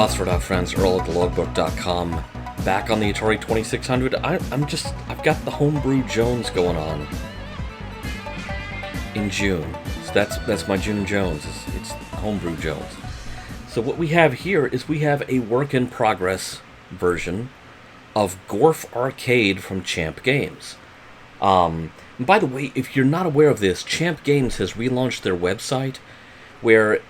Phosphor Dot Friends, Earl at thelogbook.com. Back on the Atari 2600. I've got the Homebrew Jones going on in June. So that's my June Jones. It's Homebrew Jones. So what we have here is we have a work-in-progress version of Gorf Arcade from Champ Games. And by the way, if you're not aware of this, Champ Games has relaunched their website, where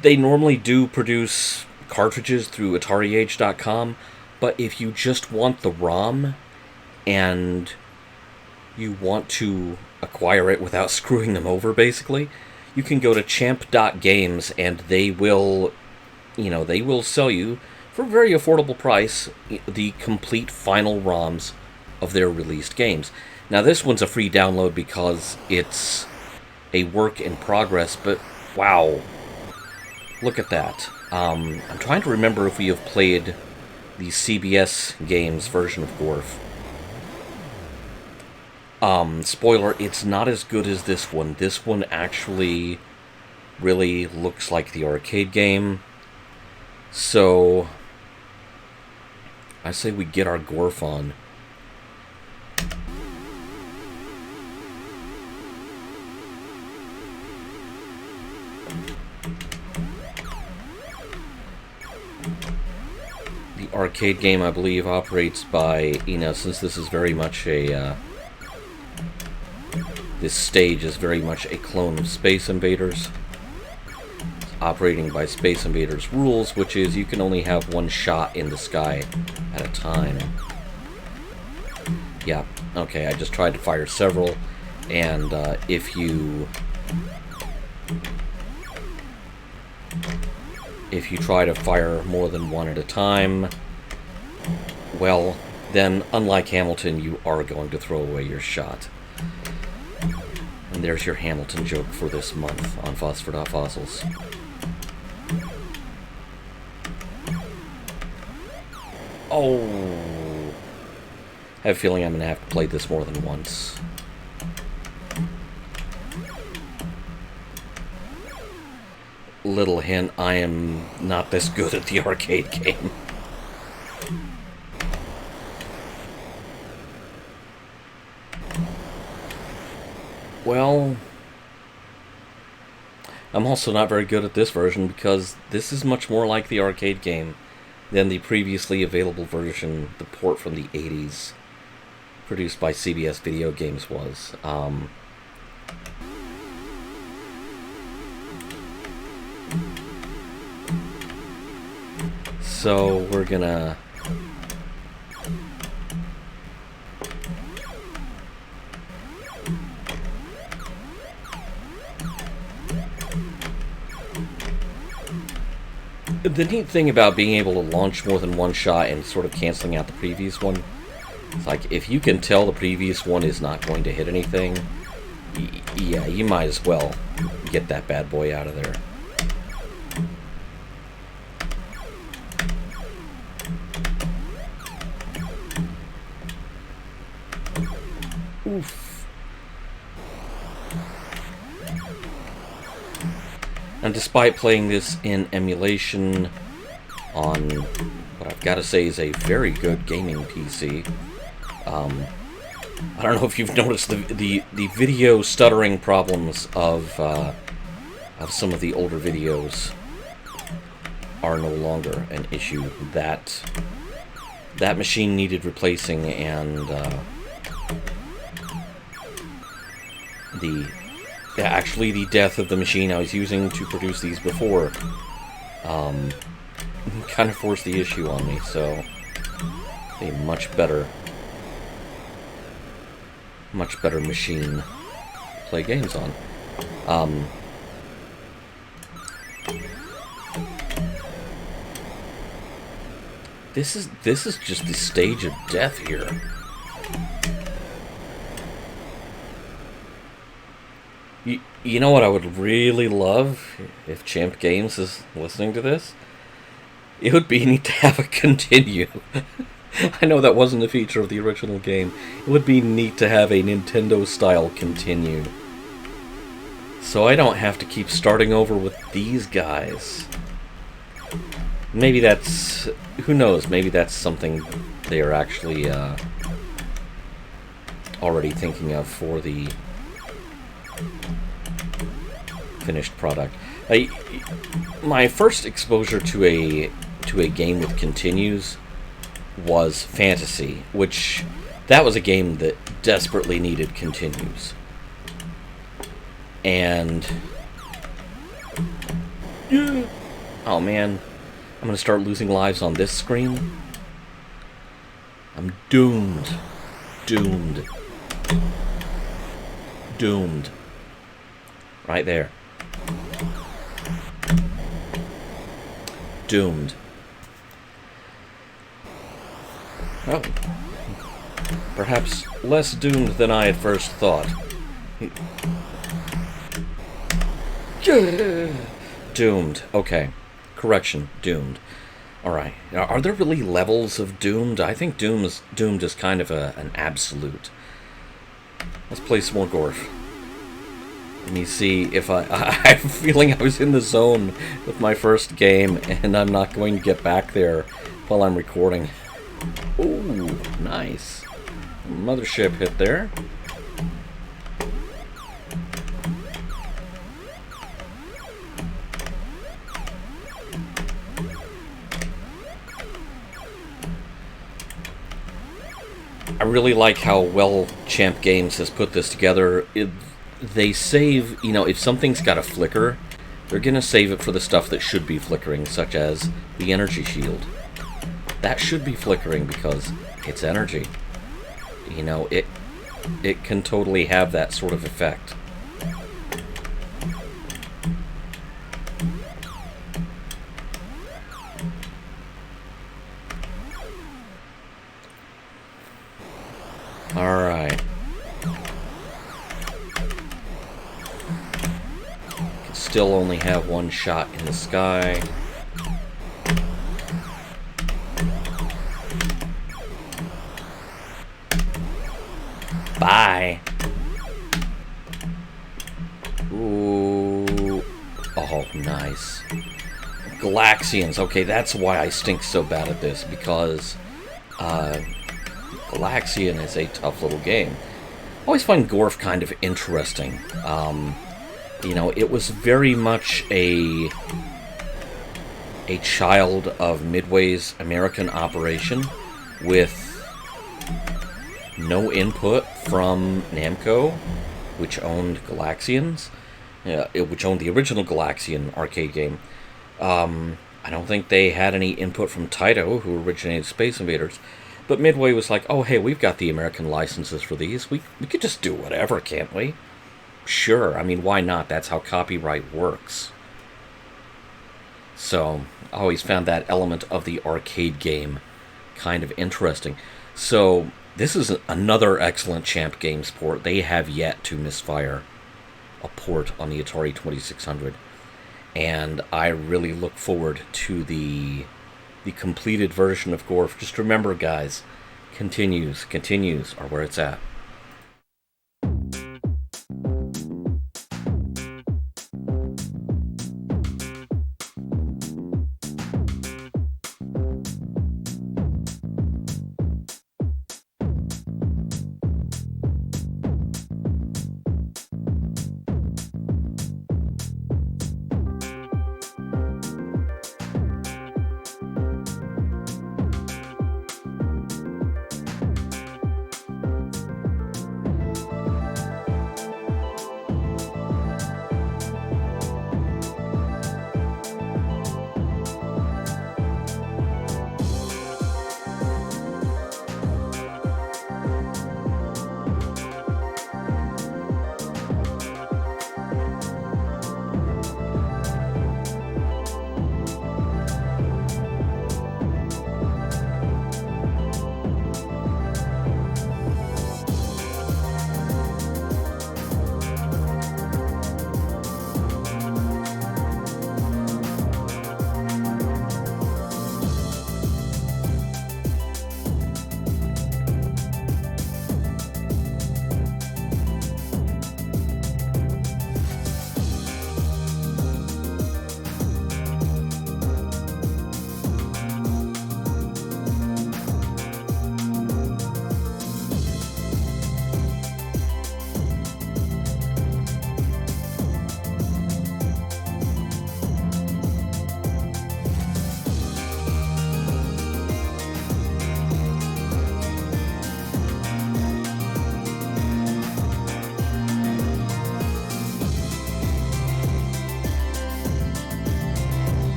they normally do produce cartridges through AtariAge.com, but if you just want the ROM and you want to acquire it without screwing them over, basically, you can go to champ.games and they will sell you for a very affordable price the complete final ROMs of their released games. Now this one's a free download because it's a work in progress, but wow, look at that. I'm trying to remember if we have played the CBS Games version of Gorf. Spoiler, it's not as good as this one. This one actually really looks like the arcade game. So I say we get our Gorf on. The arcade game, I believe, operates by, since this is very much a, this stage is very much a clone of Space Invaders. It's operating by Space Invaders rules, which is you can only have one shot in the sky at a time. Yeah, okay, I just tried to fire several, and if you try to fire more than one at a time, well, then, unlike Hamilton, you are going to throw away your shot. And there's your Hamilton joke for this month on Phosphor Dot Fossils. Oh! I have a feeling I'm going to have to play this more than once. Little hint, I am not this good at the arcade game. Well, I'm also not very good at this version because this is much more like the arcade game than the previously available version, the port from the 80s, produced by CBS Video Games was. So we're gonna the neat thing about being able to launch more than one shot and sort of canceling out the previous one, it's like if you can tell the previous one is not going to hit anything, yeah, you might as well get that bad boy out of there. Oof. And despite playing this in emulation on what I've got to say is a very good gaming PC, I don't know if you've noticed the video stuttering problems of some of the older videos are no longer an issue. That machine needed replacing, and actually the death of the machine I was using to produce these before kind of forced the issue on me, so a much better machine to play games on. This is just the stage of death here. You know what I would really love if Champ Games is listening to this? It would be neat to have a continue. I know that wasn't a feature of the original game. It would be neat to have a Nintendo-style continue. So I don't have to keep starting over with these guys. Maybe that's... Who knows? Maybe that's something they are actually already thinking of for the finished product. My first exposure to a game with continues was Fantasy, which that was a game that desperately needed continues. And oh man, I'm gonna start losing lives on this screen. I'm doomed. Doomed. Doomed. Right there. Doomed. Oh. Perhaps less doomed than I at first thought. Doomed. Okay. Correction. Doomed. Alright. Are there really levels of doomed? I think doomed is kind of an absolute. Let's play some more Gorf. Let me see if I have a feeling I was in the zone with my first game, and I'm not going to get back there while I'm recording. Ooh, nice. Mothership hit there. I really like how well Champ Games has put this together. They save, if something's got a flicker, they're going to save it for the stuff that should be flickering, such as the energy shield. That should be flickering because it's energy. It can totally have that sort of effect. Alright. Still only have one shot in the sky. Bye. Ooh. Oh, nice. Galaxians. Okay, that's why I stink so bad at this, because Galaxian is a tough little game. I always find Gorf kind of interesting. It was very much a child of Midway's American operation with no input from Namco, which owned Galaxians, which owned the original Galaxian arcade game. I don't think they had any input from Taito, who originated Space Invaders. But Midway was like, oh, hey, we've got the American licenses for these. We could just do whatever, can't we? Sure, I mean, why not? That's how copyright works. So, I always found that element of the arcade game kind of interesting. So, this is another excellent Champ Games port. They have yet to misfire a port on the Atari 2600. And I really look forward to the completed version of Gorf. Just remember, guys, continues are where it's at.